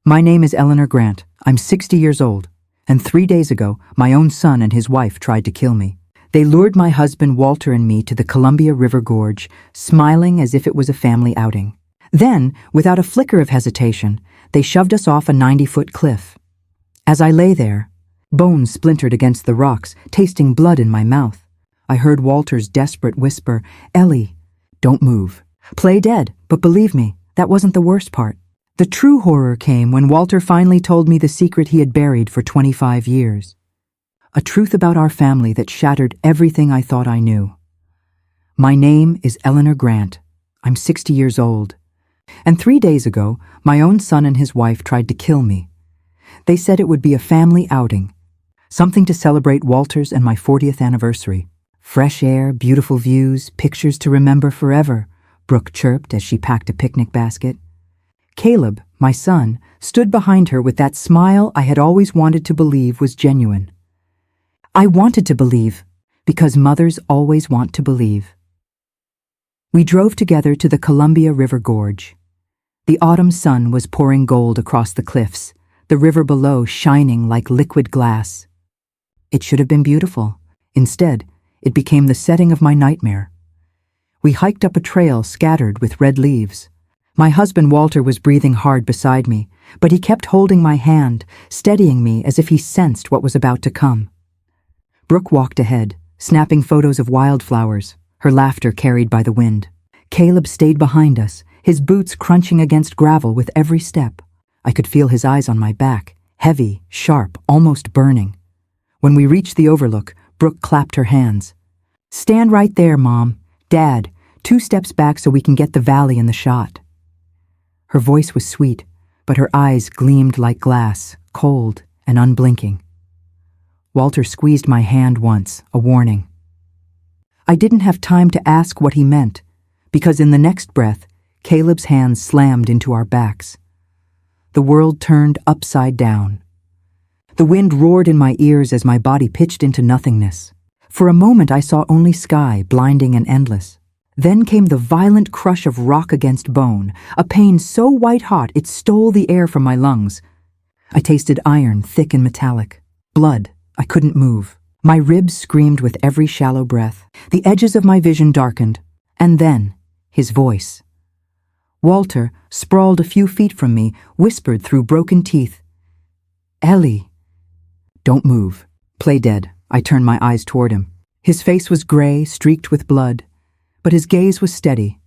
My name is Eleanor Grant. I'm 60 years old, and 3 days ago, my own son and his wife tried to kill me. They lured my husband Walter and me to the Columbia River Gorge, smiling as if it was a family outing. Then, without a flicker of hesitation, they shoved us off a 90-foot cliff. As I lay there, bones splintered against the rocks, tasting blood in my mouth, I heard Walter's desperate whisper, "Ellie, don't move. Play dead, but believe me, that wasn't the worst part." The true horror came when Walter finally told me the secret he had buried for 25 years. A truth about our family that shattered everything I thought I knew. My name is Eleanor Grant. I'm 60 years old. And 3 days ago, my own son and his wife tried to kill me. They said it would be a family outing, something to celebrate Walter's and my 40th anniversary. Fresh air, beautiful views, pictures to remember forever, Brooke chirped as she packed a picnic basket. Caleb, my son, stood behind her with that smile I had always wanted to believe was genuine. I wanted to believe, because mothers always want to believe. We drove together to the Columbia River Gorge. The autumn sun was pouring gold across the cliffs, the river below shining like liquid glass. It should have been beautiful. Instead, it became the setting of my nightmare. We hiked up a trail scattered with red leaves. My husband Walter was breathing hard beside me, but he kept holding my hand, steadying me as if he sensed what was about to come. Brooke walked ahead, snapping photos of wildflowers, her laughter carried by the wind. Caleb stayed behind us, his boots crunching against gravel with every step. I could feel his eyes on my back, heavy, sharp, almost burning. When we reached the overlook, Brooke clapped her hands. "Stand right there, Mom. Dad, 2 steps back so we can get the valley in the shot." Her voice was sweet, but her eyes gleamed like glass, cold and unblinking. Walter squeezed my hand once, a warning. I didn't have time to ask what he meant, because in the next breath, Caleb's hands slammed into our backs. The world turned upside down. The wind roared in my ears as my body pitched into nothingness. For a moment I saw only sky, blinding and endless. Then came the violent crush of rock against bone, a pain so white-hot it stole the air from my lungs. I tasted iron, thick and metallic. Blood. I couldn't move. My ribs screamed with every shallow breath. The edges of my vision darkened. And then, his voice. Walter, sprawled a few feet from me, whispered through broken teeth, "Ellie." "Don't move. Play dead." I turned my eyes toward him. His face was gray, streaked with blood, but his gaze was steady.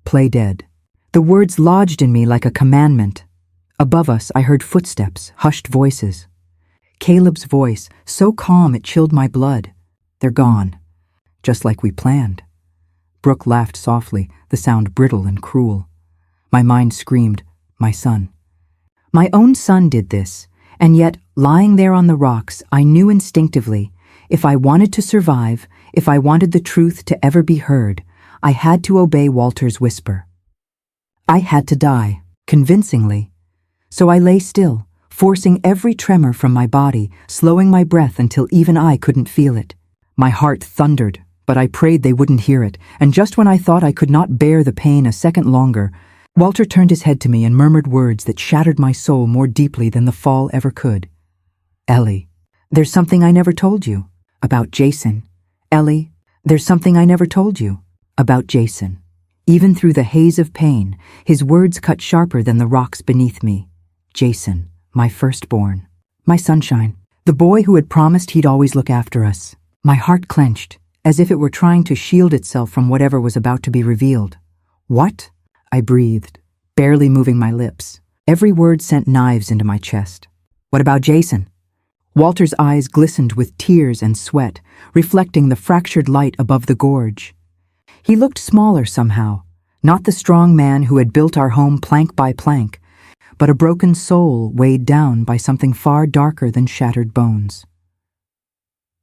"Play dead." The words lodged in me like a commandment. Above us, I heard footsteps, hushed voices. Caleb's voice, so calm it chilled my blood. "They're gone. Just like we planned." Brooke laughed softly, the sound brittle and cruel. My mind screamed, "My son." My own son did this, and yet, lying there on the rocks, I knew instinctively, if I wanted to survive, if I wanted the truth to ever be heard, I had to obey Walter's whisper. I had to die, convincingly. So I lay still, forcing every tremor from my body, slowing my breath until even I couldn't feel it. My heart thundered, but I prayed they wouldn't hear it, and just when I thought I could not bear the pain a second longer, Walter turned his head to me and murmured words that shattered my soul more deeply than the fall ever could. "Ellie, there's something I never told you about Jason. Ellie, there's something I never told you about Jason." Even through the haze of pain, his words cut sharper than the rocks beneath me. Jason, my firstborn, my sunshine, the boy who had promised he'd always look after us. My heart clenched, as if it were trying to shield itself from whatever was about to be revealed. "What?" I breathed, barely moving my lips. Every word sent knives into my chest. "What about Jason?" Walter's eyes glistened with tears and sweat, reflecting the fractured light above the gorge. He looked smaller somehow, not the strong man who had built our home plank by plank, but a broken soul weighed down by something far darker than shattered bones.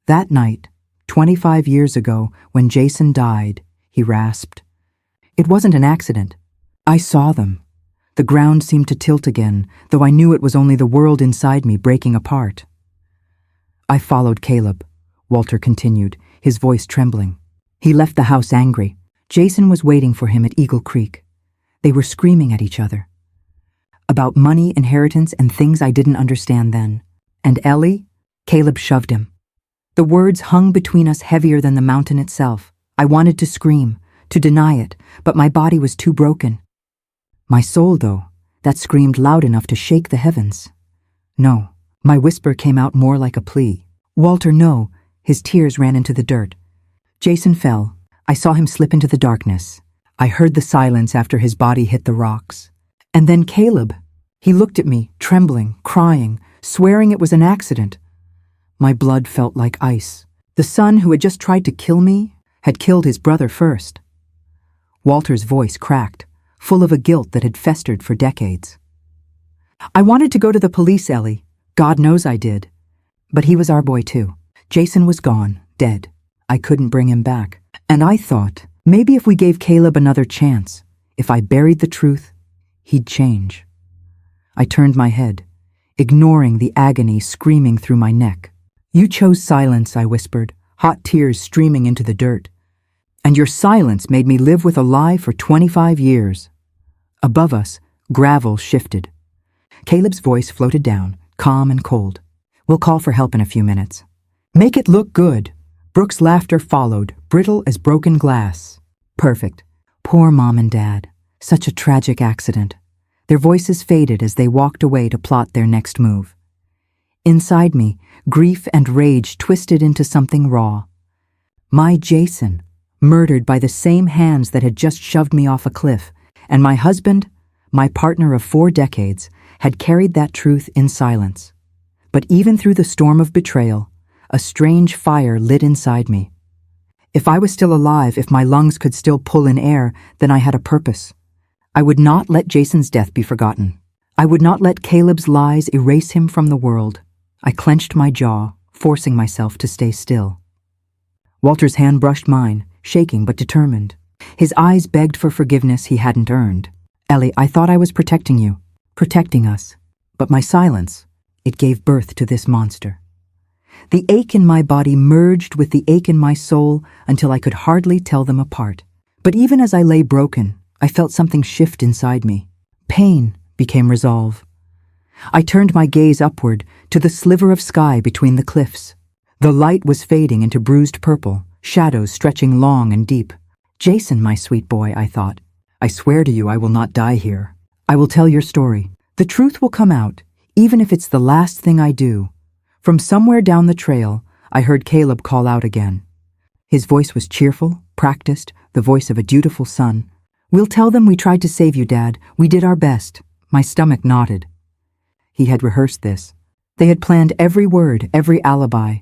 That night, 25 years ago, when Jason died, he rasped. It wasn't an accident. I saw them. The ground seemed to tilt again, though I knew it was only the world inside me breaking apart. I followed Caleb, Walter continued, his voice trembling. He left the house angry. Jason was waiting for him at Eagle Creek. They were screaming at each other. about money, inheritance, and things I didn't understand then. And Ellie? Caleb shoved him. The words hung between us heavier than the mountain itself. I wanted to scream, to deny it, but my body was too broken. My soul, though, that screamed loud enough to shake the heavens. No, my whisper came out more like a plea. Walter, no. His tears ran into the dirt. Jason fell. I saw him slip into the darkness. I heard the silence after his body hit the rocks. And then Caleb. He looked at me, trembling, crying, swearing it was an accident. My blood felt like ice. The son who had just tried to kill me had killed his brother first. Walter's voice cracked, full of a guilt that had festered for decades. I wanted to go to the police, Ellie. God knows I did. But he was our boy too. Jason was gone, dead. I couldn't bring him back. And I thought, maybe if we gave Caleb another chance, if I buried the truth, he'd change. I turned my head, ignoring the agony screaming through my neck. You chose silence, I whispered, hot tears streaming into the dirt. And your silence made me live with a lie for 25 years. Above us, gravel shifted. Caleb's voice floated down, calm and cold. We'll call for help in a few minutes. Make it look good. Brooke's laughter followed, brittle as broken glass. Perfect. Poor Mom and Dad. Such a tragic accident. Their voices faded as they walked away to plot their next move. Inside me, grief and rage twisted into something raw. My Jason, murdered by the same hands that had just shoved me off a cliff, and my husband, my partner of 4 decades, had carried that truth in silence. But even through the storm of betrayal, a strange fire lit inside me. If I was still alive, if my lungs could still pull in air, then I had a purpose. I would not let Jason's death be forgotten. I would not let Caleb's lies erase him from the world. I clenched my jaw, forcing myself to stay still. Walter's hand brushed mine, shaking but determined. His eyes begged for forgiveness he hadn't earned. Ellie, I thought I was protecting you, protecting us. But my silence, it gave birth to this monster. The ache in my body merged with the ache in my soul until I could hardly tell them apart. But even as I lay broken, I felt something shift inside me. Pain became resolve. I turned my gaze upward to the sliver of sky between the cliffs. The light was fading into bruised purple, shadows stretching long and deep. Jason, my sweet boy, I thought. I swear to you I will not die here. I will tell your story. The truth will come out, even if it's the last thing I do. From somewhere down the trail, I heard Caleb call out again. His voice was cheerful, practiced, the voice of a dutiful son. We'll tell them we tried to save you, Dad. We did our best. My stomach knotted. He had rehearsed this. They had planned every word, every alibi.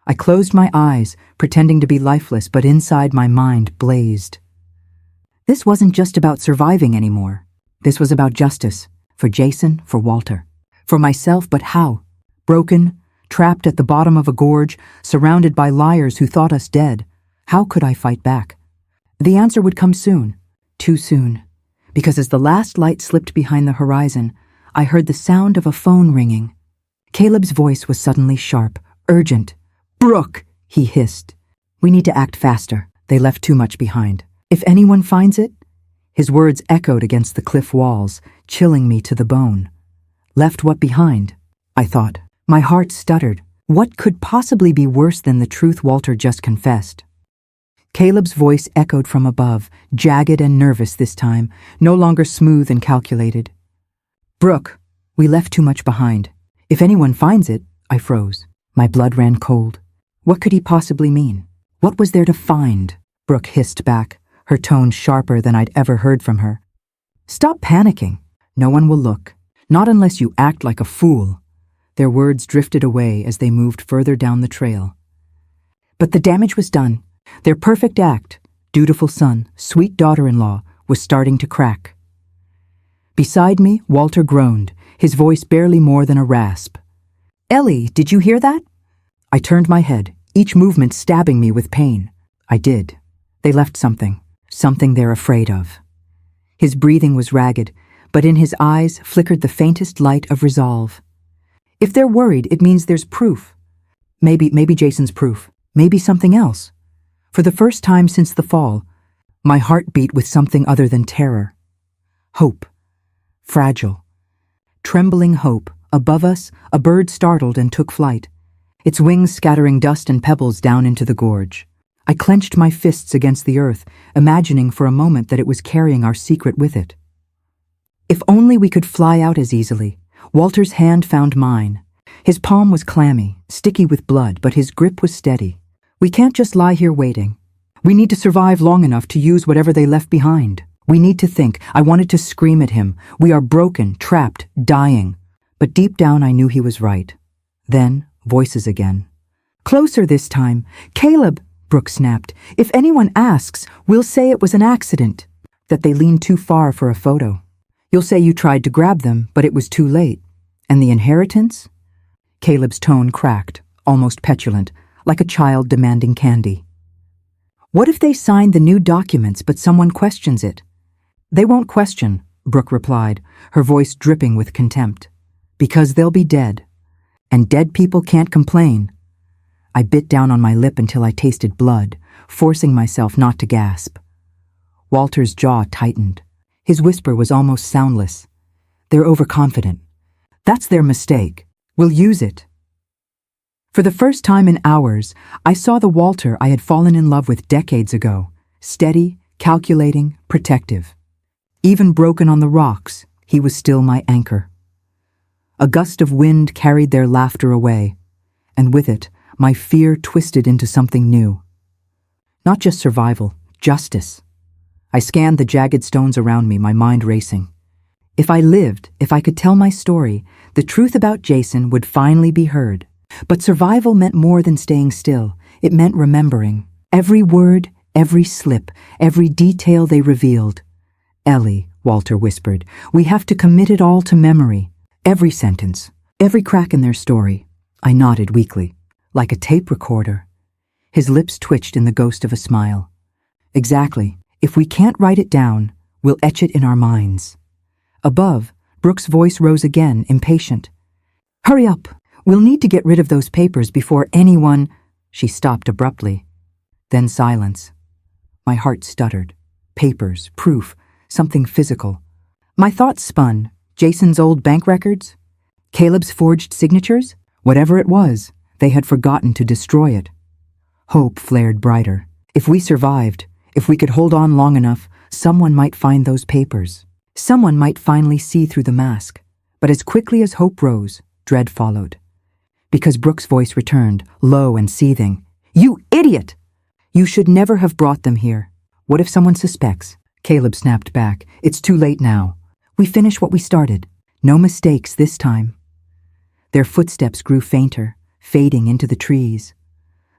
I closed my eyes, pretending to be lifeless, but inside my mind blazed. This wasn't just about surviving anymore. This was about justice. For Jason, for Walter. For myself, but how? Broken, trapped at the bottom of a gorge, surrounded by liars who thought us dead. How could I fight back? The answer would come soon. Too soon. Because as the last light slipped behind the horizon, I heard the sound of a phone ringing. Caleb's voice was suddenly sharp, urgent. Brooke, he hissed. We need to act faster. They left too much behind. If anyone finds it? His words echoed against the cliff walls, chilling me to the bone. Left what behind? I thought. My heart stuttered. What could possibly be worse than the truth Walter just confessed? Caleb's voice echoed from above, jagged and nervous this time, no longer smooth and calculated. Brooke, we left too much behind. If anyone finds it, I froze. My blood ran cold. What could he possibly mean? What was there to find? Brooke hissed back, her tone sharper than I'd ever heard from her. Stop panicking. No one will look. Not unless you act like a fool. Their words drifted away as they moved further down the trail. But the damage was done. Their perfect act, dutiful son, sweet daughter-in-law, was starting to crack. Beside me, Walter groaned, his voice barely more than a rasp. Ellie, did you hear that? I turned my head, each movement stabbing me with pain. I did. They left something they're afraid of. His breathing was ragged, but in his eyes flickered the faintest light of resolve. If they're worried, it means there's proof. Maybe Jason's proof. Maybe something else. For the first time since the fall, my heart beat with something other than terror. Hope. Fragile. Trembling hope. Above us, a bird startled and took flight, its wings scattering dust and pebbles down into the gorge. I clenched my fists against the earth, imagining for a moment that it was carrying our secret with it. If only we could fly out as easily. Walter's hand found mine. His palm was clammy, sticky with blood, but his grip was steady. We can't just lie here waiting. We need to survive long enough to use whatever they left behind. We need to think. I wanted to scream at him. We are broken, trapped, dying. But deep down I knew he was right. Then, voices again. Closer this time. Caleb, Brooke snapped. If anyone asks, we'll say it was an accident. That they leaned too far for a photo. You'll say you tried to grab them, but it was too late. And the inheritance? Caleb's tone cracked, almost petulant, like a child demanding candy. What if they signed the new documents but someone questions it? They won't question, Brooke replied, her voice dripping with contempt. Because they'll be dead. And dead people can't complain. I bit down on my lip until I tasted blood, forcing myself not to gasp. Walter's jaw tightened. His whisper was almost soundless. They're overconfident. That's their mistake. We'll use it. For the first time in hours, I saw the Walter I had fallen in love with decades ago, steady, calculating, protective. Even broken on the rocks, he was still my anchor. A gust of wind carried their laughter away, and with it, my fear twisted into something new. Not just survival, justice. I scanned the jagged stones around me, my mind racing. If I lived, if I could tell my story, the truth about Jason would finally be heard. But survival meant more than staying still. It meant remembering. Every word, every slip, every detail they revealed. Ellie, Walter whispered, we have to commit it all to memory. Every sentence, every crack in their story. I nodded weakly, like a tape recorder. His lips twitched in the ghost of a smile. Exactly. If we can't write it down, we'll etch it in our minds. Above, Brooke's voice rose again, impatient. Hurry up. We'll need to get rid of those papers before anyone... She stopped abruptly. Then silence. My heart stuttered. Papers, proof, something physical. My thoughts spun. Jason's old bank records? Caleb's forged signatures? Whatever it was, they had forgotten to destroy it. Hope flared brighter. If we survived, if we could hold on long enough, someone might find those papers. Someone might finally see through the mask. But as quickly as hope rose, dread followed. Because Brooke's voice returned, low and seething. You idiot! You should never have brought them here. What if someone suspects? Caleb snapped back. It's too late now. We finish what we started. No mistakes this time. Their footsteps grew fainter, fading into the trees.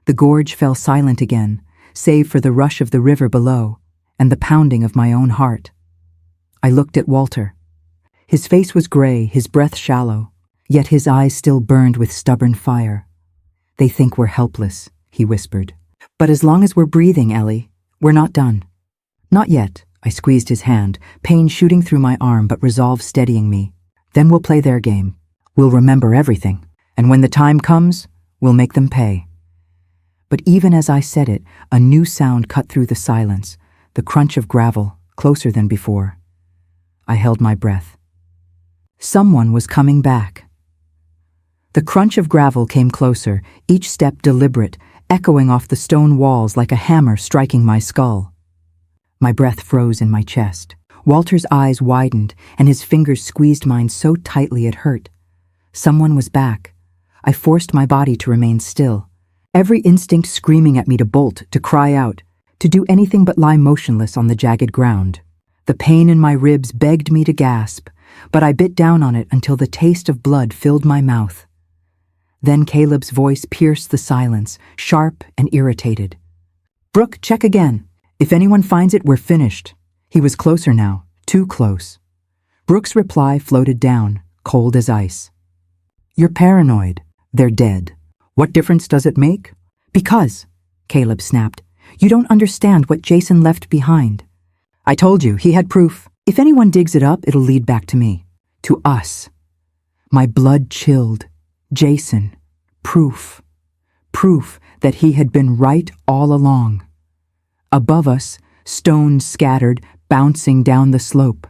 The gorge fell silent again, save for the rush of the river below and the pounding of my own heart. I looked at Walter. His face was gray, his breath shallow, yet his eyes still burned with stubborn fire. They think we're helpless, he whispered. But as long as we're breathing, Ellie, we're not done. Not yet. I squeezed his hand, pain shooting through my arm but resolve steadying me. Then we'll play their game. We'll remember everything. And when the time comes, we'll make them pay. But even as I said it, a new sound cut through the silence, the crunch of gravel, closer than before. I held my breath. Someone was coming back. The crunch of gravel came closer, each step deliberate, echoing off the stone walls like a hammer striking my skull. My breath froze in my chest. Walter's eyes widened, and his fingers squeezed mine so tightly it hurt. Someone was back. I forced my body to remain still, every instinct screaming at me to bolt, to cry out, to do anything but lie motionless on the jagged ground. The pain in my ribs begged me to gasp, but I bit down on it until the taste of blood filled my mouth. Then Caleb's voice pierced the silence, sharp and irritated. Brooke, check again. If anyone finds it, we're finished. He was closer now, too close. Brooke's reply floated down, cold as ice. You're paranoid. They're dead. What difference does it make? Because, Caleb snapped, you don't understand what Jason left behind. I told you, he had proof. If anyone digs it up, it'll lead back to me. To us. My blood chilled. Jason. Proof. Proof that he had been right all along. Above us, stones scattered, bouncing down the slope.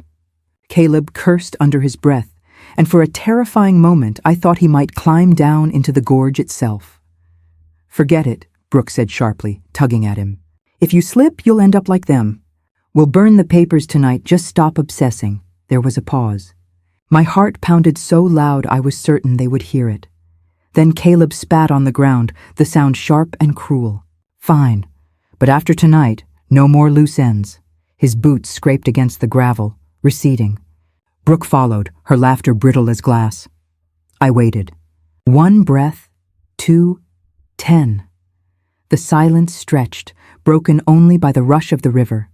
Caleb cursed under his breath, and for a terrifying moment I thought he might climb down into the gorge itself. "Forget it," Brooke said sharply, tugging at him. "If you slip, you'll end up like them. We'll burn the papers tonight, just stop obsessing." There was a pause. My heart pounded so loud I was certain they would hear it. Then Caleb spat on the ground, the sound sharp and cruel. "Fine. But after tonight, no more loose ends." His boots scraped against the gravel, receding. Brooke followed, her laughter brittle as glass. I waited. 1 breath, 2, 10. The silence stretched, broken only by the rush of the river.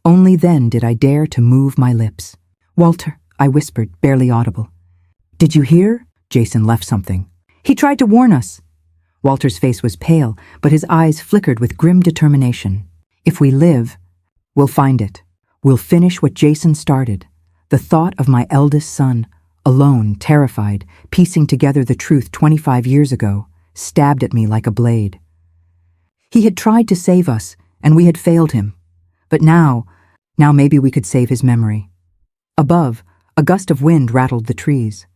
Only then did I dare to move my lips. "Walter," I whispered, barely audible. "Did you hear? Jason left something. He tried to warn us." Walter's face was pale, but his eyes flickered with grim determination. "If we live, we'll find it. We'll finish what Jason started." The thought of my eldest son, alone, terrified, piecing together the truth 25 years ago, stabbed at me like a blade. He had tried to save us, and we had failed him. But now maybe we could save his memory. Above, a gust of wind rattled the trees.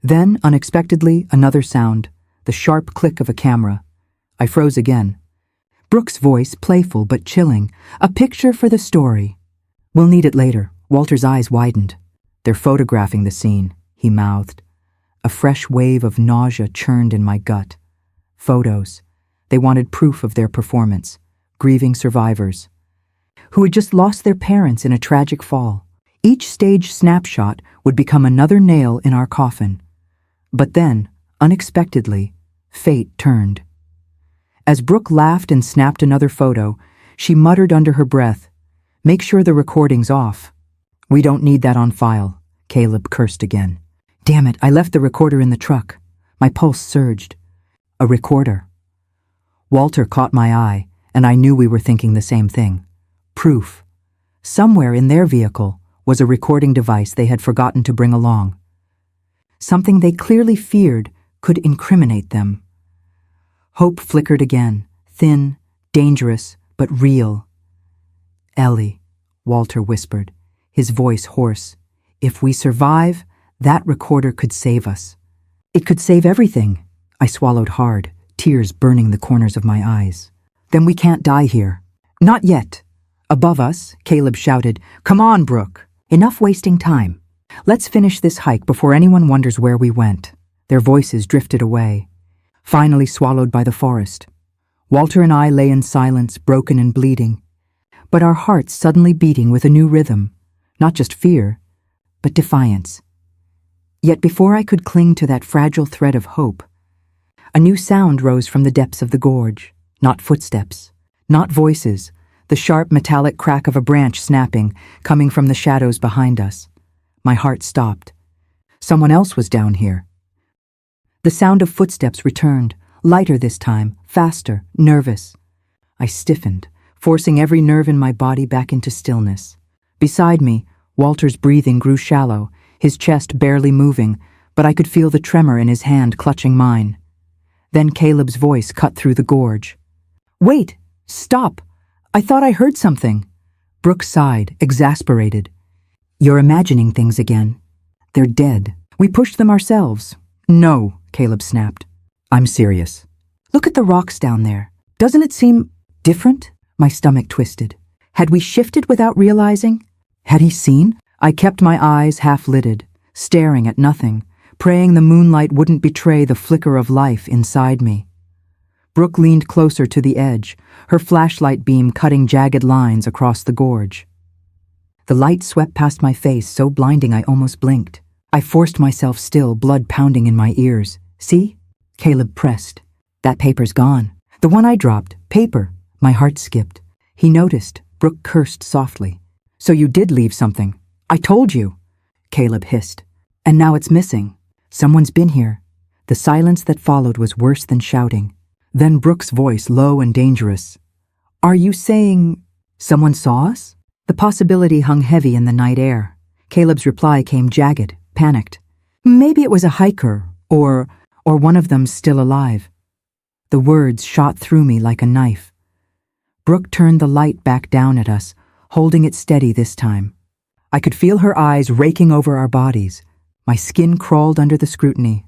Then, unexpectedly, another sound, the sharp click of a camera. I froze again. Brooke's voice, playful but chilling, a picture for the story. "We'll need it later." Walter's eyes widened. "They're photographing the scene," he mouthed. A fresh wave of nausea churned in my gut. Photos. They wanted proof of their performance. Grieving survivors who had just lost their parents in a tragic fall. Each stage snapshot would become another nail in our coffin. But then, unexpectedly, fate turned. As Brooke laughed and snapped another photo, she muttered under her breath, "Make sure the recording's off." "We don't need that on file," Caleb cursed again. Damn it, I left the recorder in the truck. My pulse surged. A recorder. Walter caught my eye, and I knew we were thinking the same thing. Proof. Somewhere in their vehicle was a recording device they had forgotten to bring along. Something they clearly feared could incriminate them. Hope flickered again, thin, dangerous, but real. "Ellie," Walter whispered, his voice hoarse, "if we survive, that recorder could save us." "It could save everything." I swallowed hard, tears burning the corners of my eyes. "Then we can't die here." "Not yet." Above us, Caleb shouted, "Come on, Brooke. Enough wasting time. Let's finish this hike before anyone wonders where we went." Their voices drifted away, finally swallowed by the forest. Walter and I lay in silence, broken and bleeding, but our hearts suddenly beating with a new rhythm, not just fear, but defiance. Yet before I could cling to that fragile thread of hope, a new sound rose from the depths of the gorge. Not footsteps, not voices, the sharp metallic crack of a branch snapping, coming from the shadows behind us. My heart stopped. Someone else was down here. The sound of footsteps returned, lighter this time, faster, nervous. I stiffened, forcing every nerve in my body back into stillness. Beside me, Walter's breathing grew shallow, his chest barely moving, but I could feel the tremor in his hand clutching mine. Then Caleb's voice cut through the gorge. "Wait! Stop! I thought I heard something." Brooke sighed, exasperated. "You're imagining things again. They're dead. We pushed them ourselves." "No," Caleb snapped. "I'm serious. Look at the rocks down there. Doesn't it seem different?" My stomach twisted. Had we shifted without realizing? Had he seen? I kept my eyes half-lidded, staring at nothing, praying the moonlight wouldn't betray the flicker of life inside me. Brooke leaned closer to the edge, her flashlight beam cutting jagged lines across the gorge. The light swept past my face so blinding I almost blinked. I forced myself still, blood pounding in my ears. "See?" Caleb pressed. "That paper's gone. The one I dropped. Paper." My heart skipped. He noticed. Brooke cursed softly. "So you did leave something." "I told you," Caleb hissed. "And now it's missing. Someone's been here." The silence that followed was worse than shouting. Then Brooke's voice, low and dangerous. "Are you saying someone saw us?" The possibility hung heavy in the night air. Caleb's reply came jagged, panicked. "Maybe it was a hiker, or one of them still alive." The words shot through me like a knife. Brooke turned the light back down at us, holding it steady this time. I could feel her eyes raking over our bodies. My skin crawled under the scrutiny.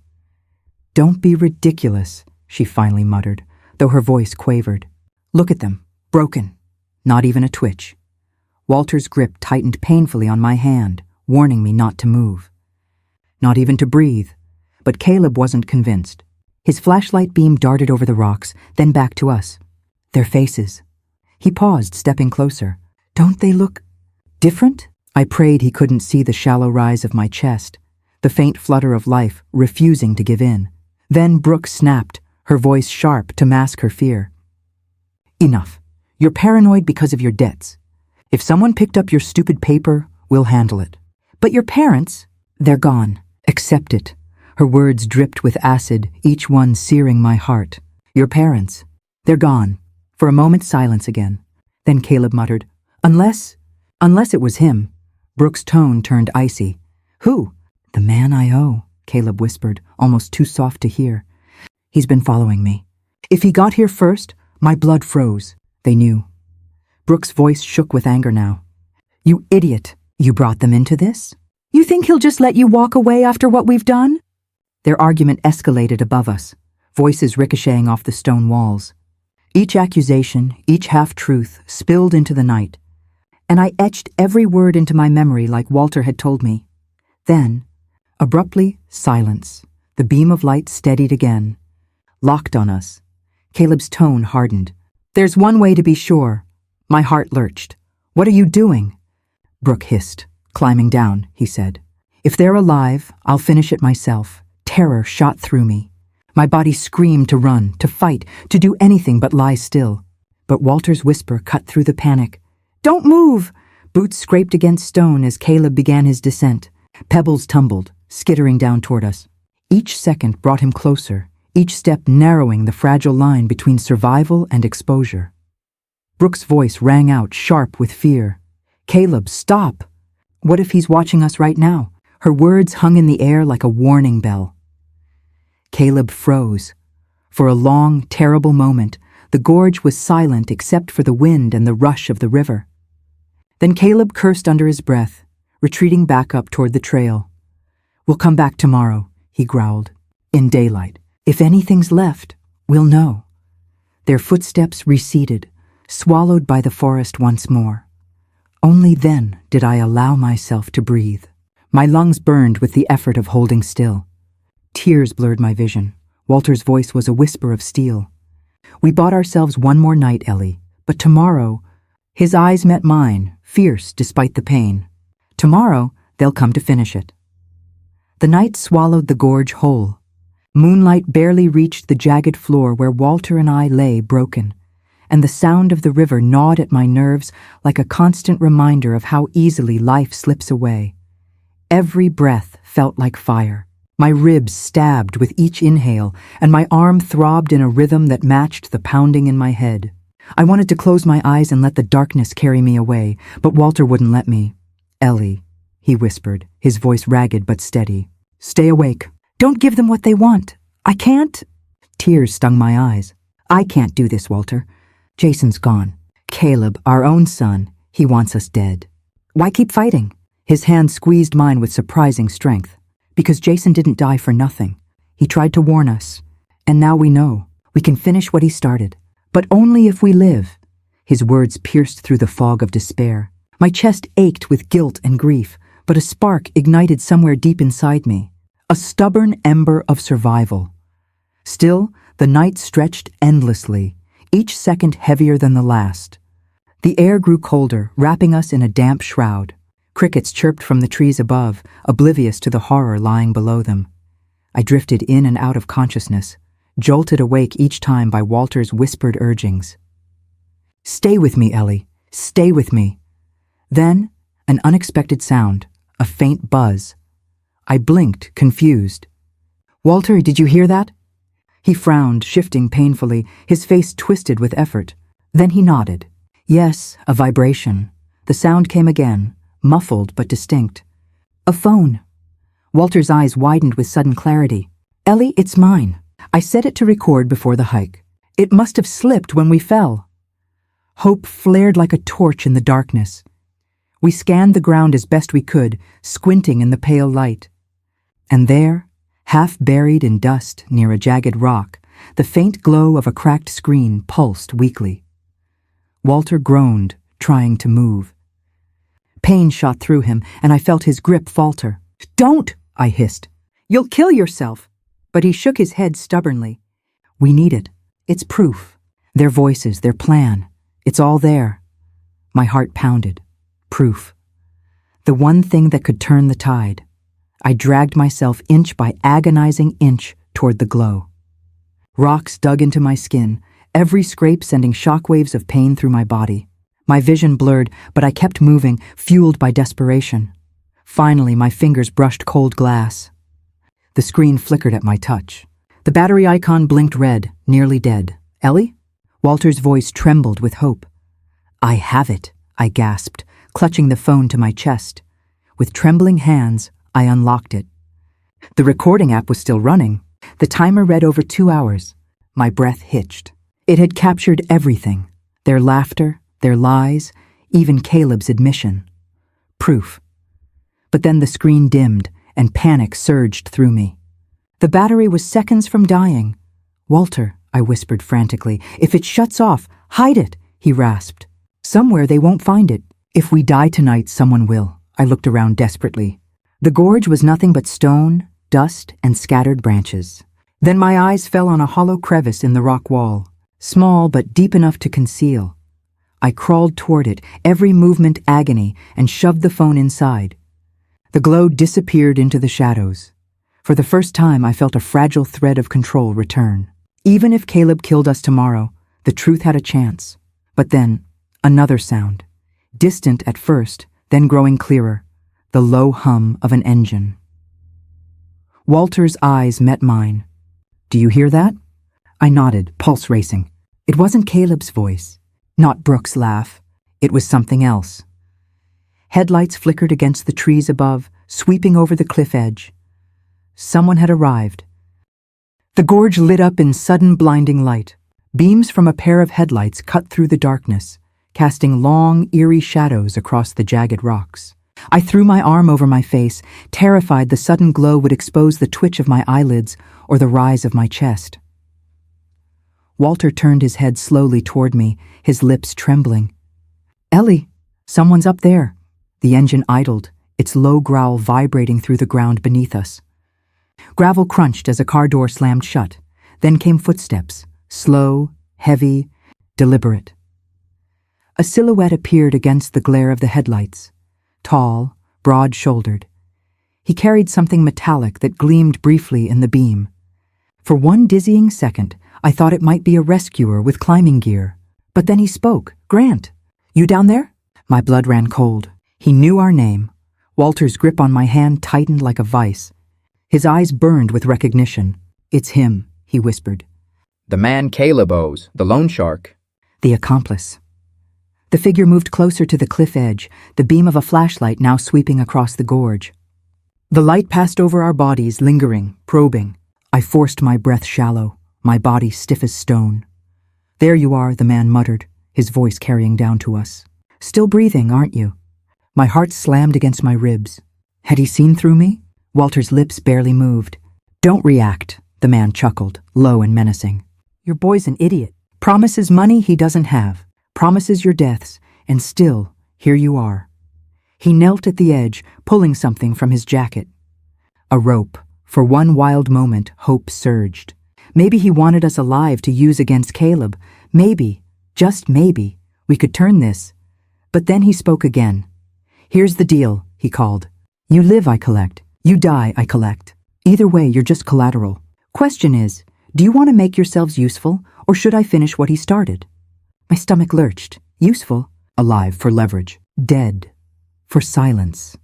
"Don't be ridiculous," she finally muttered, though her voice quavered. "Look at them, broken. Not even a twitch." Walter's grip tightened painfully on my hand, warning me not to move. Not even to breathe. But Caleb wasn't convinced. His flashlight beam darted over the rocks, then back to us. Their faces. He paused, stepping closer. "Don't they look different?" I prayed he couldn't see the shallow rise of my chest, the faint flutter of life refusing to give in. Then Brooke snapped, her voice sharp to mask her fear. "Enough. You're paranoid because of your debts. If someone picked up your stupid paper, we'll handle it. But your parents, they're gone. Accept it." Her words dripped with acid, each one searing my heart. "Your parents, they're gone." For a moment, silence again. Then Caleb muttered, Unless it was him." Brooke's tone turned icy. "Who?" "The man I owe," Caleb whispered, almost too soft to hear. "He's been following me. If he got here first, my blood froze." They knew. Brooke's voice shook with anger now. "You idiot. You brought them into this? You think he'll just let you walk away after what we've done?" Their argument escalated above us, voices ricocheting off the stone walls. Each accusation, each half-truth, spilled into the night, and I etched every word into my memory like Walter had told me. Then, abruptly, silence. The beam of light steadied again. Locked on us. Caleb's tone hardened. "There's one way to be sure." My heart lurched. "What are you doing?" Brooke hissed. "Climbing down," he said. "If they're alive, I'll finish it myself." Terror shot through me. My body screamed to run, to fight, to do anything but lie still. But Walter's whisper cut through the panic. "Don't move!" Boots scraped against stone as Caleb began his descent. Pebbles tumbled, skittering down toward us. Each second brought him closer, each step narrowing the fragile line between survival and exposure. Brooke's voice rang out, sharp with fear. "Caleb, stop! What if he's watching us right now?" Her words hung in the air like a warning bell. Caleb froze. For a long, terrible moment, the gorge was silent except for the wind and the rush of the river. Then Caleb cursed under his breath, retreating back up toward the trail. "We'll come back tomorrow," he growled. "In daylight. If anything's left, we'll know." Their footsteps receded, swallowed by the forest once more. Only then did I allow myself to breathe. My lungs burned with the effort of holding still. Tears blurred my vision. Walter's voice was a whisper of steel. "We bought ourselves one more night, Ellie, but tomorrow—" His eyes met mine, fierce despite the pain. "Tomorrow, they'll come to finish it." The night swallowed the gorge whole. Moonlight barely reached the jagged floor where Walter and I lay broken, and the sound of the river gnawed at my nerves like a constant reminder of how easily life slips away. Every breath felt like fire. My ribs stabbed with each inhale, and my arm throbbed in a rhythm that matched the pounding in my head. I wanted to close my eyes and let the darkness carry me away, but Walter wouldn't let me. "Ellie," he whispered, his voice ragged but steady. "Stay awake. Don't give them what they want. I can't." Tears stung my eyes. "I can't do this, Walter. Jason's gone. Caleb, our own son, he wants us dead. Why keep fighting?" His hand squeezed mine with surprising strength. "Because Jason didn't die for nothing. He tried to warn us. And now we know. We can finish what he started. But only if we live." His words pierced through the fog of despair. My chest ached with guilt and grief, but a spark ignited somewhere deep inside me. A stubborn ember of survival. Still, the night stretched endlessly, each second heavier than the last. The air grew colder, wrapping us in a damp shroud. Crickets chirped from the trees above, oblivious to the horror lying below them. I drifted in and out of consciousness, jolted awake each time by Walter's whispered urgings. "Stay with me, Ellie. Stay with me." Then, an unexpected sound, a faint buzz. I blinked, confused. "Walter, did you hear that?" He frowned, shifting painfully, his face twisted with effort. Then he nodded. "Yes, a vibration." The sound came again, muffled but distinct. "A phone." Walter's eyes widened with sudden clarity. "Ellie, it's mine. I set it to record before the hike. It must have slipped when we fell." Hope flared like a torch in the darkness. We scanned the ground as best we could, squinting in the pale light. And there, half buried in dust near a jagged rock, the faint glow of a cracked screen pulsed weakly. Walter groaned, trying to move. Pain shot through him, and I felt his grip falter. "Don't!" I hissed. "You'll kill yourself." But he shook his head stubbornly. "We need it. It's proof. Their voices, their plan. It's all there." My heart pounded. Proof. The one thing that could turn the tide. I dragged myself inch by agonizing inch toward the glow. Rocks dug into my skin, every scrape sending shockwaves of pain through my body. My vision blurred, but I kept moving, fueled by desperation. Finally, my fingers brushed cold glass. The screen flickered at my touch. The battery icon blinked red, nearly dead. "Ellie?" Walter's voice trembled with hope. "I have it," I gasped, clutching the phone to my chest. With trembling hands, I unlocked it. The recording app was still running. The timer read over 2 hours. My breath hitched. It had captured everything. Their laughter, their lies, even Caleb's admission. Proof. But then the screen dimmed, and panic surged through me. The battery was seconds from dying. "Walter," I whispered frantically, "if it shuts off, hide it," he rasped. "Somewhere they won't find it. If we die tonight, someone will." I looked around desperately. The gorge was nothing but stone, dust, and scattered branches. Then my eyes fell on a hollow crevice in the rock wall, small but deep enough to conceal. I crawled toward it, every movement agony, and shoved the phone inside. The glow disappeared into the shadows. For the first time, I felt a fragile thread of control return. Even if Caleb killed us tomorrow, the truth had a chance. But then, another sound. Distant at first, then growing clearer. The low hum of an engine. Walter's eyes met mine. "Do you hear that?" I nodded, pulse racing. It wasn't Caleb's voice. Not Brooke's laugh. It was something else. Headlights flickered against the trees above, sweeping over the cliff edge. Someone had arrived. The gorge lit up in sudden blinding light. Beams from a pair of headlights cut through the darkness, casting long, eerie shadows across the jagged rocks. I threw my arm over my face, terrified the sudden glow would expose the twitch of my eyelids or the rise of my chest. Walter turned his head slowly toward me, his lips trembling. "Ellie, someone's up there." The engine idled, its low growl vibrating through the ground beneath us. Gravel crunched as a car door slammed shut. Then came footsteps, slow, heavy, deliberate. A silhouette appeared against the glare of the headlights. Tall, broad-shouldered. He carried something metallic that gleamed briefly in the beam. For one dizzying second, I thought it might be a rescuer with climbing gear. But then he spoke. "Grant, you down there?" My blood ran cold. He knew our name. Walter's grip on my hand tightened like a vice. His eyes burned with recognition. "It's him," he whispered. "The man Caleb owes, the loan shark." The accomplice. The figure moved closer to the cliff edge, the beam of a flashlight now sweeping across the gorge. The light passed over our bodies, lingering, probing. I forced my breath shallow, my body stiff as stone. "There you are," the man muttered, his voice carrying down to us. "Still breathing, aren't you?" My heart slammed against my ribs. Had he seen through me? Walter's lips barely moved. "Don't react," the man chuckled, low and menacing. "Your boy's an idiot. Promises money he doesn't have. Promises your deaths, and still, here you are." He knelt at the edge, pulling something from his jacket. A rope. For one wild moment, hope surged. Maybe he wanted us alive to use against Caleb. Maybe, just maybe, we could turn this. But then he spoke again. "Here's the deal," he called. "You live, I collect. You die, I collect. Either way, you're just collateral. Question is, do you want to make yourselves useful, or should I finish what he started?" My stomach lurched. Useful? Alive for leverage. Dead for silence.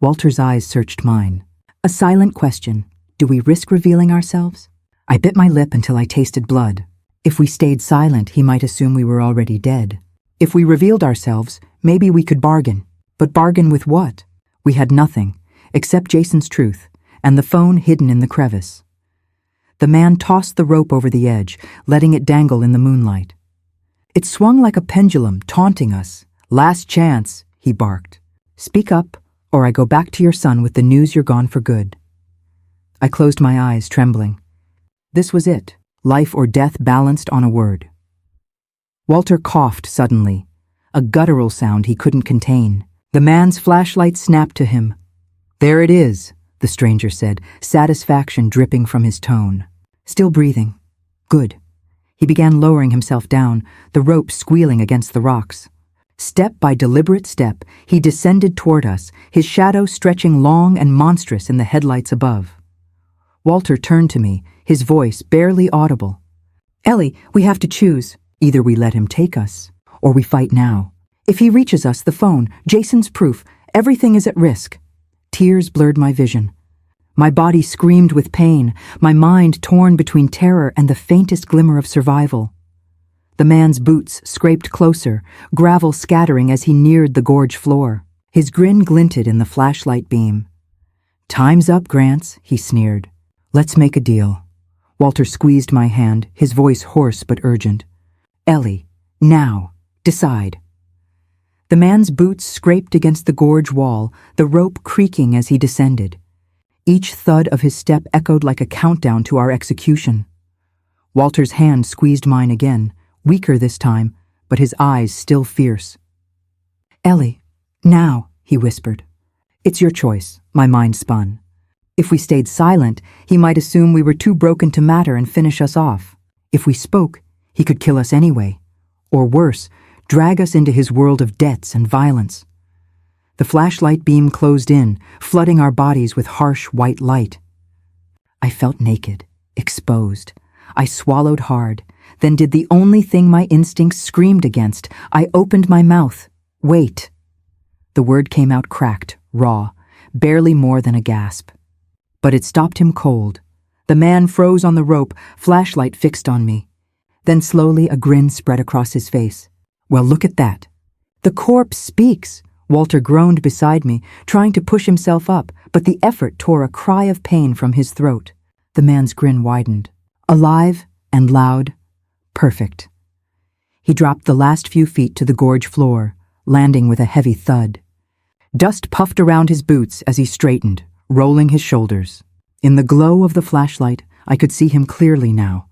Walter's eyes searched mine. A silent question. Do we risk revealing ourselves? I bit my lip until I tasted blood. If we stayed silent, he might assume we were already dead. If we revealed ourselves, maybe we could bargain. But bargain with what? We had nothing, except Jason's truth, and the phone hidden in the crevice. The man tossed the rope over the edge, letting it dangle in the moonlight. It swung like a pendulum, taunting us. "Last chance," he barked. "Speak up, or I go back to your son with the news you're gone for good." I closed my eyes, trembling. This was it, life or death balanced on a word. Walter coughed suddenly, a guttural sound he couldn't contain. The man's flashlight snapped to him. "There it is," the stranger said, satisfaction dripping from his tone. "Still breathing. Good." He began lowering himself down, the rope squealing against the rocks. Step by deliberate step, he descended toward us, his shadow stretching long and monstrous in the headlights above. Walter turned to me, his voice barely audible. "Ellie, we have to choose. Either we let him take us, or we fight now. If he reaches us, the phone, Jason's proof, everything is at risk." Tears blurred my vision. My body screamed with pain, my mind torn between terror and the faintest glimmer of survival. The man's boots scraped closer, gravel scattering as he neared the gorge floor. His grin glinted in the flashlight beam. "Time's up, Grants," he sneered. "Let's make a deal." Walter squeezed my hand, his voice hoarse but urgent. "Ellie, now, decide." The man's boots scraped against the gorge wall, the rope creaking as he descended. Each thud of his step echoed like a countdown to our execution. Walter's hand squeezed mine again, weaker this time, but his eyes still fierce. "Ellie, now," he whispered. "It's your choice," my mind spun. If we stayed silent, he might assume we were too broken to matter and finish us off. If we spoke, he could kill us anyway. Or worse, drag us into his world of debts and violence. The flashlight beam closed in, flooding our bodies with harsh white light. I felt naked, exposed. I swallowed hard, then did the only thing my instincts screamed against. I opened my mouth. "Wait." The word came out cracked, raw, barely more than a gasp. But it stopped him cold. The man froze on the rope, flashlight fixed on me. Then slowly a grin spread across his face. "Well, look at that." "The corpse speaks." Walter groaned beside me, trying to push himself up, but the effort tore a cry of pain from his throat. The man's grin widened. Alive and loud. Perfect. He dropped the last few feet to the gorge floor, landing with a heavy thud. Dust puffed around his boots as he straightened, rolling his shoulders. In the glow of the flashlight, I could see him clearly now.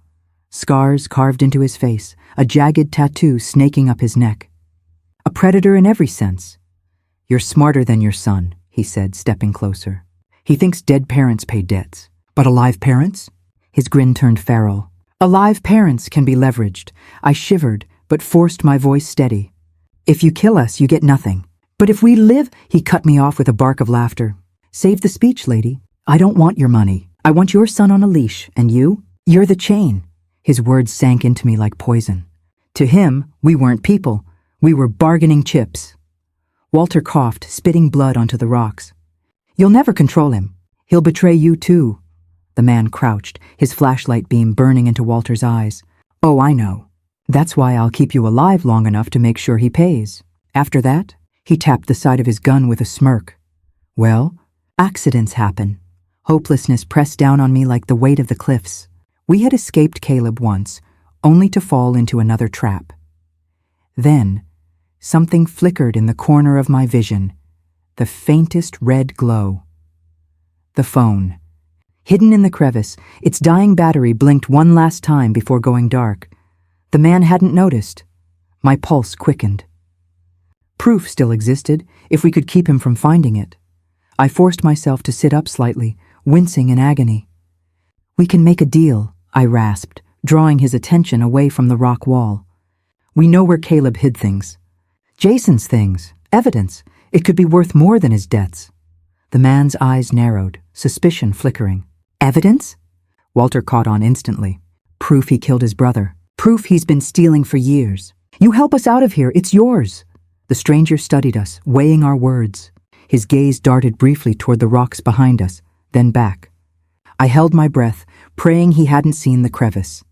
Scars carved into his face, a jagged tattoo snaking up his neck. A predator in every sense. "You're smarter than your son," he said, stepping closer. "He thinks dead parents pay debts. But alive parents?" His grin turned feral. "Alive parents can be leveraged." I shivered, but forced my voice steady. "If you kill us, you get nothing. But if we live—" He cut me off with a bark of laughter. "Save the speech, lady. I don't want your money. I want your son on a leash, and you're the chain." His words sank into me like poison. To him, we weren't people. We were bargaining chips. Walter coughed, spitting blood onto the rocks. "You'll never control him. He'll betray you too." The man crouched, his flashlight beam burning into Walter's eyes. "Oh, I know. That's why I'll keep you alive long enough to make sure he pays. After that," he tapped the side of his gun with a smirk. "Well, accidents happen." Hopelessness pressed down on me like the weight of the cliffs. We had escaped Caleb once, only to fall into another trap. Then, something flickered in the corner of my vision, the faintest red glow. The phone. Hidden in the crevice, its dying battery blinked one last time before going dark. The man hadn't noticed. My pulse quickened. Proof still existed, if we could keep him from finding it. I forced myself to sit up slightly, wincing in agony. "We can make a deal," I rasped, drawing his attention away from the rock wall. "We know where Caleb hid things. Jason's things, evidence. It could be worth more than his debts." The man's eyes narrowed, suspicion flickering. "Evidence?" Walter caught on instantly. "Proof he killed his brother. Proof he's been stealing for years. You help us out of here, it's yours." The stranger studied us, weighing our words. His gaze darted briefly toward the rocks behind us, then back. I held my breath, praying he hadn't seen the crevice.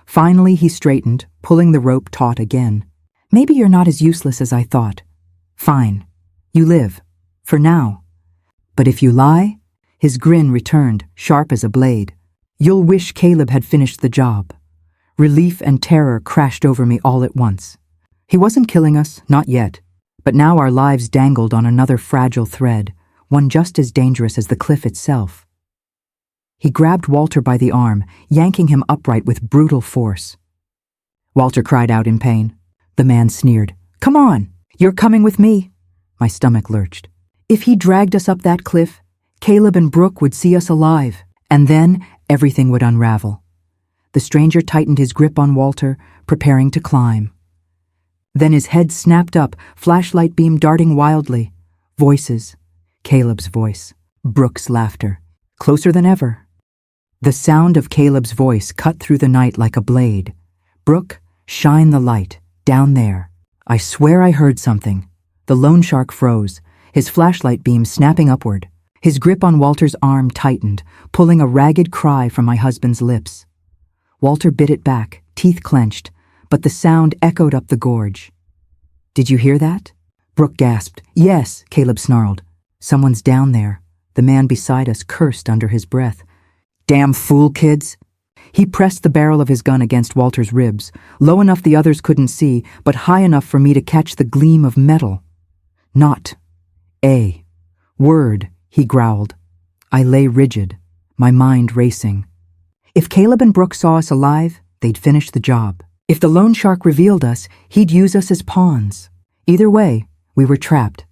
Finally he straightened, pulling the rope taut again. "Maybe you're not as useless as I thought. Fine. You live. For now. But if you lie," his grin returned, sharp as a blade, "you'll wish Caleb had finished the job." Relief and terror crashed over me all at once. He wasn't killing us, not yet. But now our lives dangled on another fragile thread, one just as dangerous as the cliff itself. He grabbed Walter by the arm, yanking him upright with brutal force. Walter cried out in pain. The man sneered. "Come on, you're coming with me." My stomach lurched. If he dragged us up that cliff, Caleb and Brooke would see us alive, and then everything would unravel. The stranger tightened his grip on Walter, preparing to climb. Then his head snapped up, flashlight beam darting wildly. Voices. Caleb's voice. Brooke's laughter. Closer than ever. The sound of Caleb's voice cut through the night like a blade. "Brooke, shine the light. Down there." I swear I heard something. The loan shark froze, his flashlight beam snapping upward. His grip on Walter's arm tightened, pulling a ragged cry from my husband's lips. Walter bit it back, teeth clenched, but the sound echoed up the gorge. "Did you hear that?" Brooke gasped. "Yes," Caleb snarled. "Someone's down there." The man beside us cursed under his breath. "Damn fool kids." He pressed the barrel of his gun against Walter's ribs, low enough the others couldn't see, but high enough for me to catch the gleam of metal. "Not a word," he growled. I lay rigid, my mind racing. If Caleb and Brooke saw us alive, they'd finish the job. If the loan shark revealed us, he'd use us as pawns. Either way, we were trapped.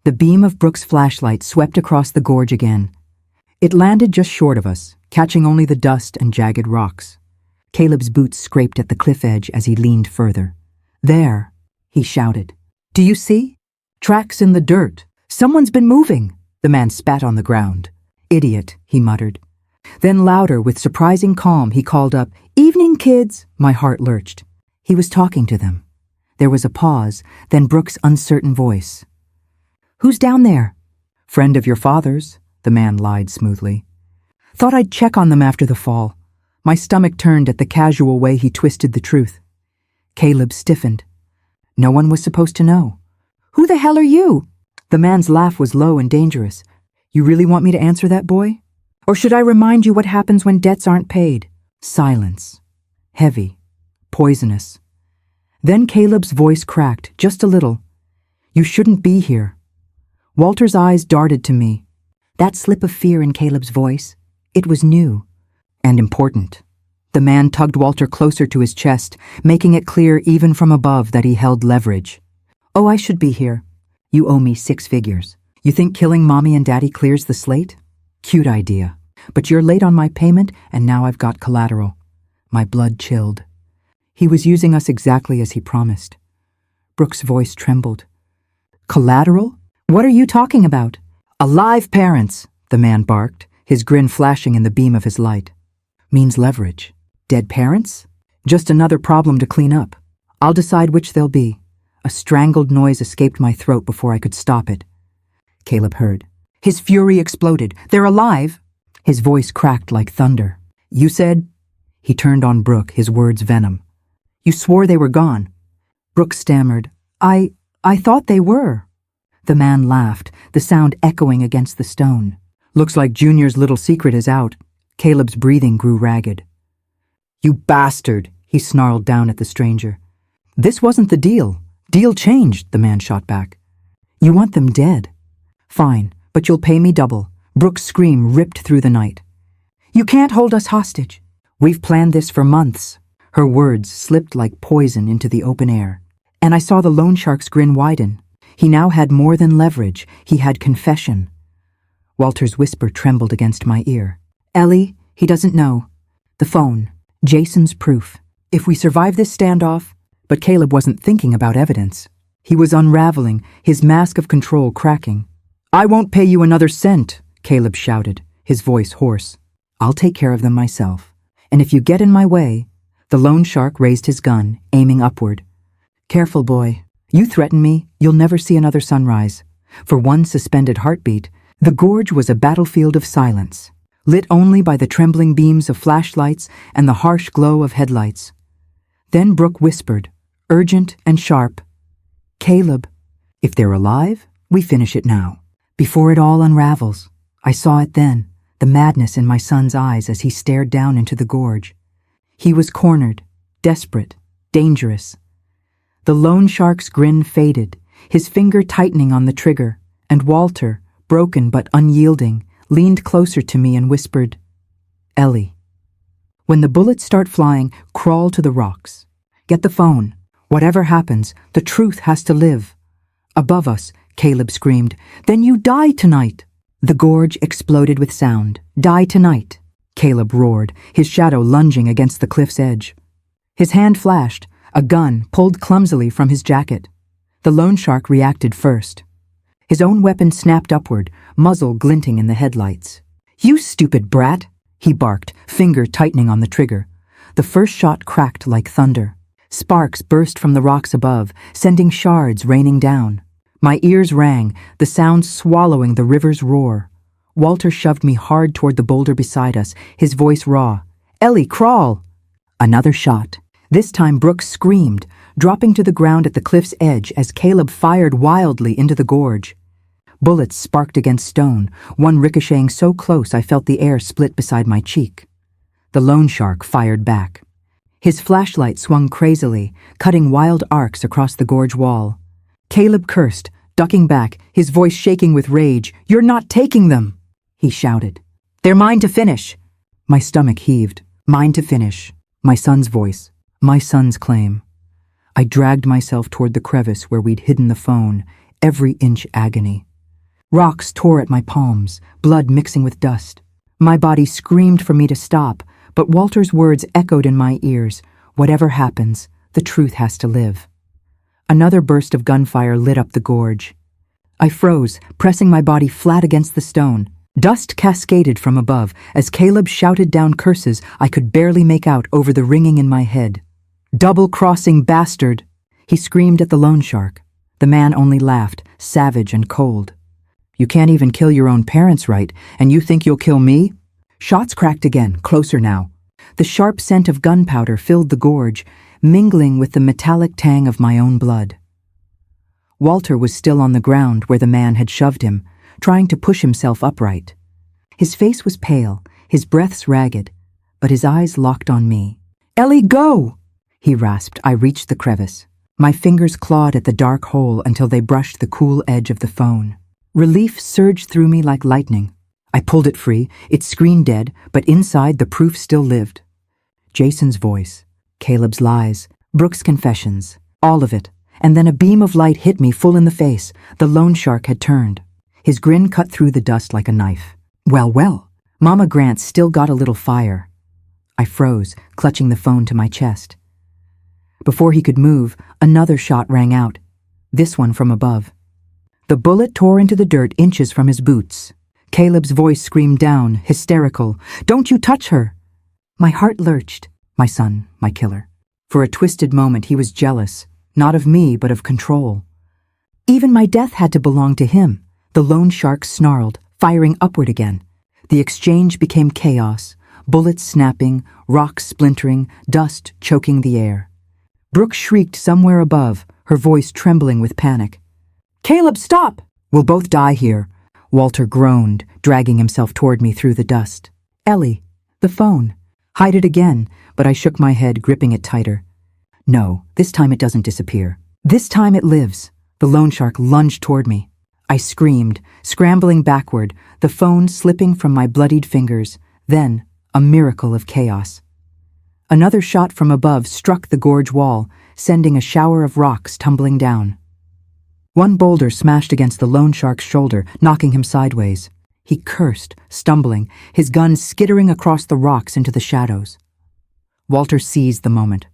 The beam of Brooke's flashlight swept across the gorge again. It landed just short of us, catching only the dust and jagged rocks. Caleb's boots scraped at the cliff edge as he leaned further. "There," he shouted. "Do you see? Tracks in the dirt. Someone's been moving." The man spat on the ground. "Idiot," he muttered. Then louder, with surprising calm, he called up, "Evening, kids." My heart lurched. He was talking to them. There was a pause, then Brooke's uncertain voice. "Who's down there?" "Friend of your father's," the man lied smoothly. "Thought I'd check on them after the fall." My stomach turned at the casual way he twisted the truth. Caleb stiffened. "No one was supposed to know." "Who the hell are you?" The man's laugh was low and dangerous. "You really want me to answer that, boy? Or should I remind you what happens when debts aren't paid?" Silence. Heavy. Poisonous. Then Caleb's voice cracked, just a little. "You shouldn't be here." Walter's eyes darted to me. That slip of fear in Caleb's voice, it was new. And important. The man tugged Walter closer to his chest, making it clear even from above that he held leverage. "Oh, I should be here. You owe me 6 figures. You think killing Mommy and Daddy clears the slate? Cute idea. But you're late on my payment, and now I've got collateral." My blood chilled. He was using us exactly as he promised. Brooke's voice trembled. "Collateral? What are you talking about?" "Alive parents," the man barked, his grin flashing in the beam of his light. "Means leverage. Dead parents? Just another problem to clean up. I'll decide which they'll be." A strangled noise escaped my throat before I could stop it. Caleb heard. His fury exploded. "They're alive!" His voice cracked like thunder. "You said—" He turned on Brooke, his words venom. "You swore they were gone." Brooke stammered. I thought they were." The man laughed, the sound echoing against the stone. "Looks like Junior's little secret is out." Caleb's breathing grew ragged. "You bastard," he snarled down at the stranger. "This wasn't the deal. Deal changed," the man shot back. "You want them dead? Fine, but you'll pay me double." Brooke's scream ripped through the night. "You can't hold us hostage. We've planned this for months." Her words slipped like poison into the open air. And I saw the loan shark's grin widen. He now had more than leverage. He had confession. Walter's whisper trembled against my ear. "Ellie, he doesn't know. The phone. Jason's proof. If we survive this standoff..." But Caleb wasn't thinking about evidence. He was unraveling, his mask of control cracking. "I won't pay you another cent," Caleb shouted, his voice hoarse. "I'll take care of them myself. And if you get in my way..." The loan shark raised his gun, aiming upward. "Careful, boy. You threaten me, you'll never see another sunrise." For one suspended heartbeat, the gorge was a battlefield of silence, lit only by the trembling beams of flashlights and the harsh glow of headlights. Then Brooke whispered, urgent and sharp, "Caleb, if they're alive, we finish it now, before it all unravels." I saw it then, the madness in my son's eyes as he stared down into the gorge. He was cornered, desperate, dangerous. The loan shark's grin faded, his finger tightening on the trigger, and Walter, broken but unyielding, leaned closer to me and whispered, Ellie. When the bullets start flying, crawl to the rocks. Get the phone. Whatever happens, the truth has to live. Above us, Caleb screamed, "Then you die tonight!" The gorge exploded with sound. "Die tonight!" Caleb roared, his shadow lunging against the cliff's edge. His hand flashed, a gun pulled clumsily from his jacket. The loan shark reacted first. His own weapon snapped upward, muzzle glinting in the headlights. "You stupid brat!" he barked, finger tightening on the trigger. The first shot cracked like thunder. Sparks burst from the rocks above, sending shards raining down. My ears rang, the sound swallowing the river's roar. Walter shoved me hard toward the boulder beside us, his voice raw. "Ellie, crawl!" Another shot. This time Brooks screamed, dropping to the ground at the cliff's edge as Caleb fired wildly into the gorge. Bullets sparked against stone, one ricocheting so close I felt the air split beside my cheek. The loan shark fired back. His flashlight swung crazily, cutting wild arcs across the gorge wall. Caleb cursed, ducking back, his voice shaking with rage. "You're not taking them!" he shouted. "They're mine to finish!" My stomach heaved. Mine to finish. My son's voice. My son's claim. I dragged myself toward the crevice where we'd hidden the phone, every inch agony. Rocks tore at my palms, blood mixing with dust. My body screamed for me to stop, but Walter's words echoed in my ears. Whatever happens, the truth has to live. Another burst of gunfire lit up the gorge. I froze, pressing my body flat against the stone. Dust cascaded from above as Caleb shouted down curses I could barely make out over the ringing in my head. "Double-crossing bastard!" he screamed at the loan shark. The man only laughed, savage and cold. "You can't even kill your own parents right, and you think you'll kill me?" Shots cracked again, closer now. The sharp scent of gunpowder filled the gorge, mingling with the metallic tang of my own blood. Walter was still on the ground where the man had shoved him, trying to push himself upright. His face was pale, his breaths ragged, but his eyes locked on me. "Ellie, go!" he rasped. I reached the crevice. My fingers clawed at the dark hole until they brushed the cool edge of the phone. Relief surged through me like lightning. I pulled it free, its screen dead, but inside the proof still lived. Jason's voice, Caleb's lies, Brooks' confessions, all of it. And then a beam of light hit me full in the face. The loan shark had turned. His grin cut through the dust like a knife. Well, well, Mama Grant still got a little fire. I froze, clutching the phone to my chest. Before he could move, another shot rang out, this one from above. The bullet tore into the dirt inches from his boots. Caleb's voice screamed down, hysterical, "Don't you touch her!" My heart lurched. My son, my killer. For a twisted moment he was jealous, not of me but of control. Even my death had to belong to him. The loan shark snarled, firing upward again. The exchange became chaos, bullets snapping, rocks splintering, dust choking the air. Brooke shrieked somewhere above, her voice trembling with panic. "Caleb, stop! We'll both die here." Walter groaned, dragging himself toward me through the dust. "Ellie, the phone. Hide it again," but I shook my head, gripping it tighter. "No, this time it doesn't disappear. This time it lives." The loan shark lunged toward me. I screamed, scrambling backward, the phone slipping from my bloodied fingers. Then, a miracle of chaos. Another shot from above struck the gorge wall, sending a shower of rocks tumbling down. One boulder smashed against the loan shark's shoulder, knocking him sideways. He cursed, stumbling, his gun skittering across the rocks into the shadows. Walter seized the moment.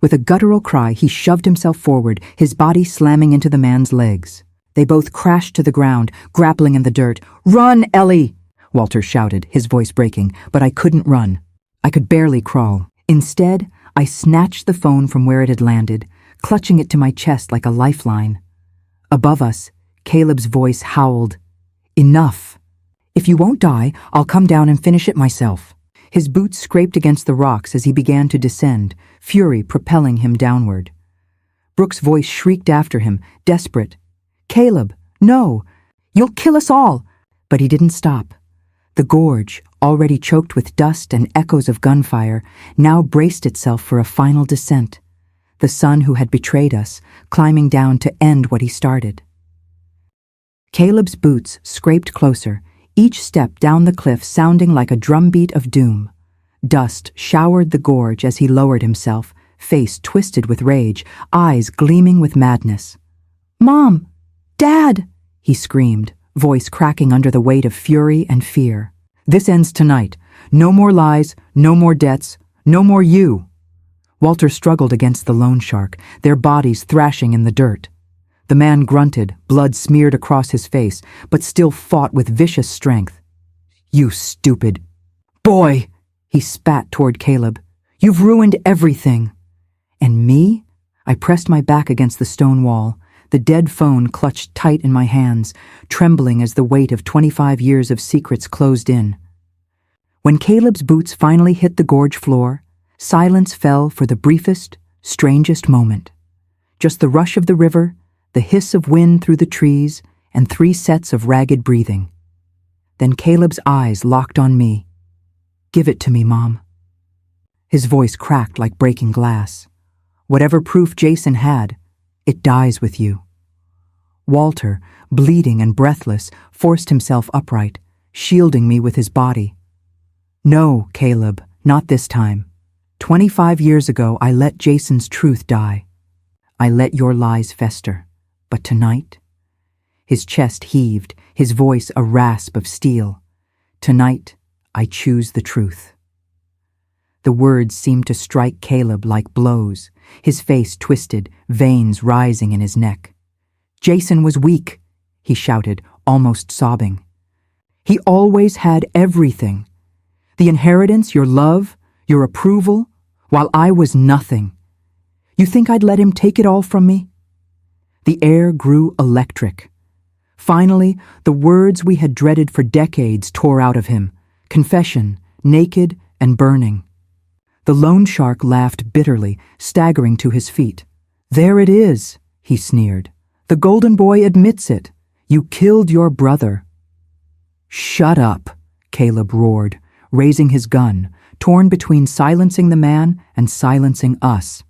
With a guttural cry, he shoved himself forward, his body slamming into the man's legs. They both crashed to the ground, grappling in the dirt. "Run, Ellie!" Walter shouted, his voice breaking, but I couldn't run. I could barely crawl. Instead, I snatched the phone from where it had landed, clutching it to my chest like a lifeline. Above us, Caleb's voice howled, "Enough! If you won't die, I'll come down and finish it myself." His boots scraped against the rocks as he began to descend, fury propelling him downward. Brooks' voice shrieked after him, desperate. "Caleb, no! You'll kill us all!" But he didn't stop. The gorge, already choked with dust and echoes of gunfire, now braced itself for a final descent. The son who had betrayed us, climbing down to end what he started. Caleb's boots scraped closer, each step down the cliff sounding like a drumbeat of doom. Dust showered the gorge as he lowered himself, face twisted with rage, eyes gleaming with madness. "Mom! Dad!" he screamed, voice cracking under the weight of fury and fear. "This ends tonight. No more lies, no more debts, no more you." Walter struggled against the loan shark, their bodies thrashing in the dirt. The man grunted, blood smeared across his face, but still fought with vicious strength. "You stupid boy!" he spat toward Caleb. "You've ruined everything." "And me?" I pressed my back against the stone wall, the dead phone clutched tight in my hands, trembling as the weight of 25 years of secrets closed in. When Caleb's boots finally hit the gorge floor, silence fell for the briefest, strangest moment. Just the rush of the river, the hiss of wind through the trees, and 3 sets of ragged breathing. Then Caleb's eyes locked on me. "Give it to me, Mom." His voice cracked like breaking glass. "Whatever proof Jason had, it dies with you." Walter, bleeding and breathless, forced himself upright, shielding me with his body. "No, Caleb, not this time. 25 years ago, I let Jason's truth die. I let your lies fester. But tonight?" His chest heaved, his voice a rasp of steel. "Tonight, I choose the truth." The words seemed to strike Caleb like blows, his face twisted, veins rising in his neck. "Jason was weak," he shouted, almost sobbing. "He always had everything. The inheritance, your love, your approval, while I was nothing. You think I'd let him take it all from me?" The air grew electric. Finally, the words we had dreaded for decades tore out of him, confession, naked and burning. The loan shark laughed bitterly, staggering to his feet. "There it is," he sneered. "The golden boy admits it. You killed your brother." "Shut up," Caleb roared, raising his gun, torn between silencing the man and silencing us.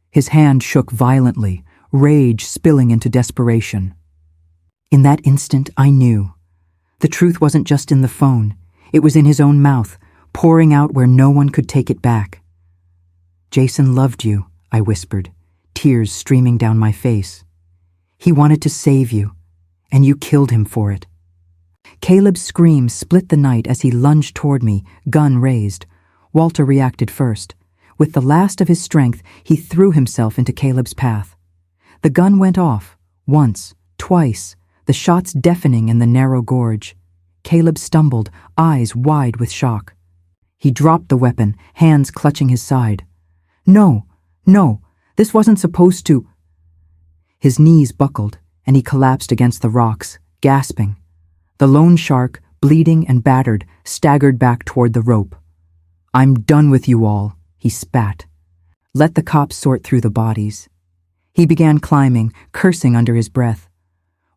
His hand shook violently, rage spilling into desperation. In that instant, I knew. The truth wasn't just in the phone. It was in his own mouth, pouring out where no one could take it back. "Jason loved you," I whispered, tears streaming down my face. "He wanted to save you, and you killed him for it." Caleb's scream split the night as he lunged toward me, gun raised. Walter reacted first. With the last of his strength, he threw himself into Caleb's path. The gun went off, once, twice, the shots deafening in the narrow gorge. Caleb stumbled, eyes wide with shock. He dropped the weapon, hands clutching his side. No, this wasn't supposed to." His knees buckled, and he collapsed against the rocks, gasping. The loan shark, bleeding and battered, staggered back toward the rope. "I'm done with you all," he spat. "Let the cops sort through the bodies." He began climbing, cursing under his breath.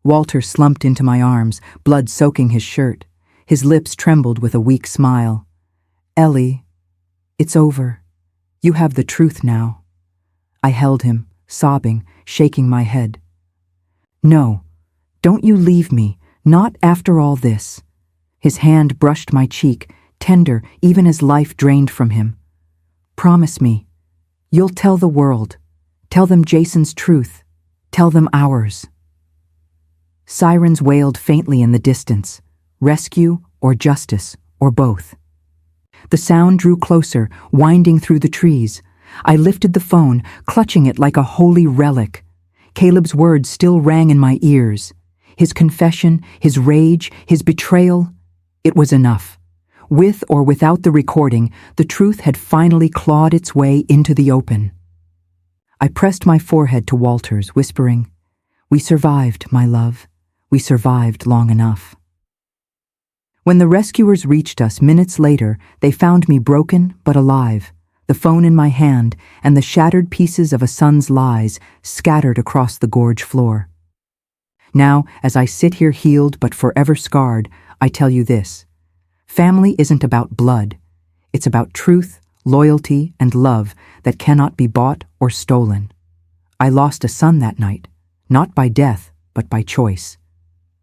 Walter slumped into my arms, blood soaking his shirt. His lips trembled with a weak smile. "Ellie, it's over. You have the truth now." I held him, sobbing, shaking my head. "No, don't you leave me, not after all this." His hand brushed my cheek, tender even as life drained from him. "Promise me, you'll tell the world. Tell them Jason's truth. Tell them ours." Sirens wailed faintly in the distance, rescue or justice or both. The sound drew closer, winding through the trees. I lifted the phone, clutching it like a holy relic. Caleb's words still rang in my ears. His confession, his rage, his betrayal. It was enough. With or without the recording, the truth had finally clawed its way into the open. I pressed my forehead to Walter's, whispering, "We survived, my love. We survived long enough." When the rescuers reached us minutes later, they found me broken but alive, the phone in my hand and the shattered pieces of a son's lies scattered across the gorge floor. Now, as I sit here healed but forever scarred, I tell you this. Family isn't about blood. It's about truth, loyalty, and love that cannot be bought or stolen. I lost a son that night, not by death, but by choice.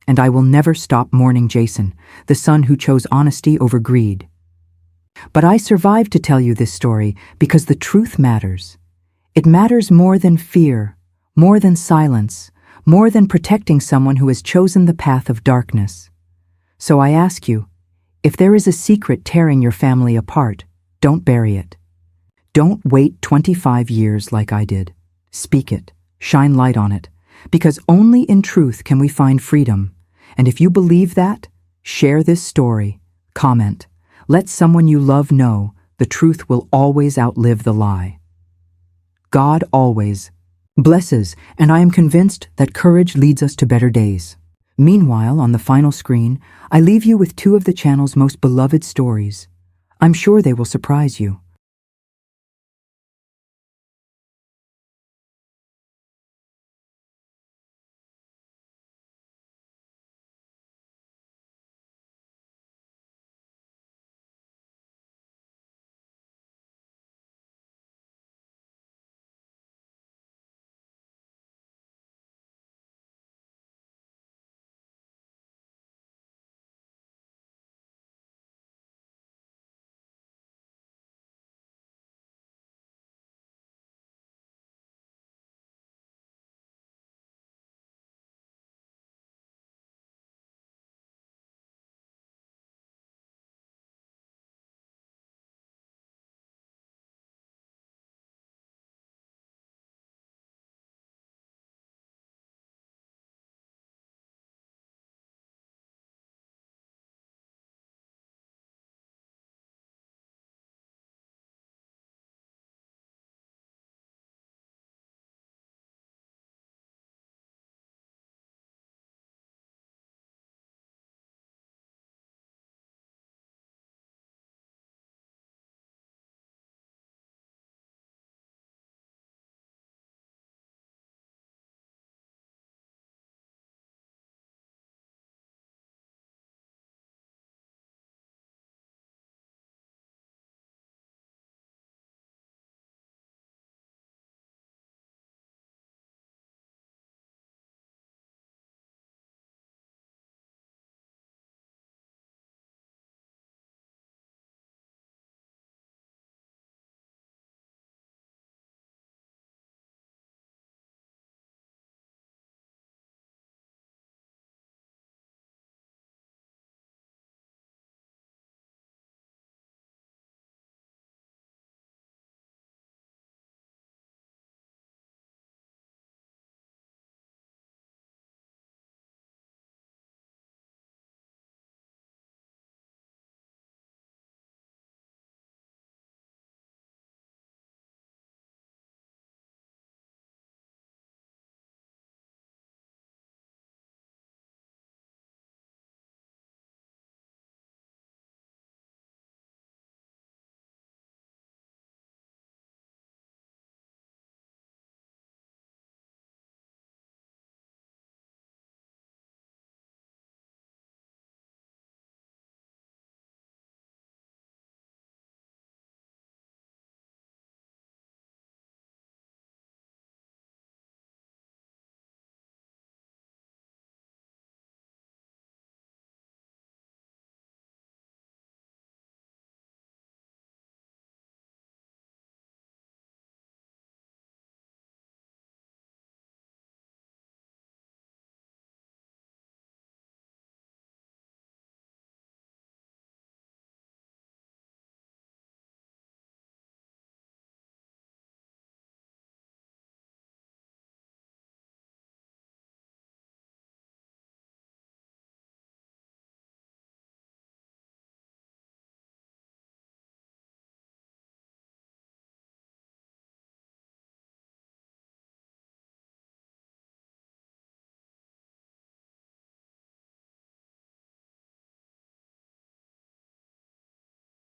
And I will never stop mourning Jason, the son who chose honesty over greed. But I survived to tell you this story because the truth matters. It matters more than fear, more than silence, more than protecting someone who has chosen the path of darkness. So I ask you, if there is a secret tearing your family apart, don't bury it. Don't wait 25 years like I did. Speak it, shine light on it, because only in truth can we find freedom. And if you believe that, share this story, comment. Let someone you love know the truth will always outlive the lie. God always blesses, and I am convinced that courage leads us to better days. Meanwhile, on the final screen, I leave you with two of the channel's most beloved stories. I'm sure they will surprise you.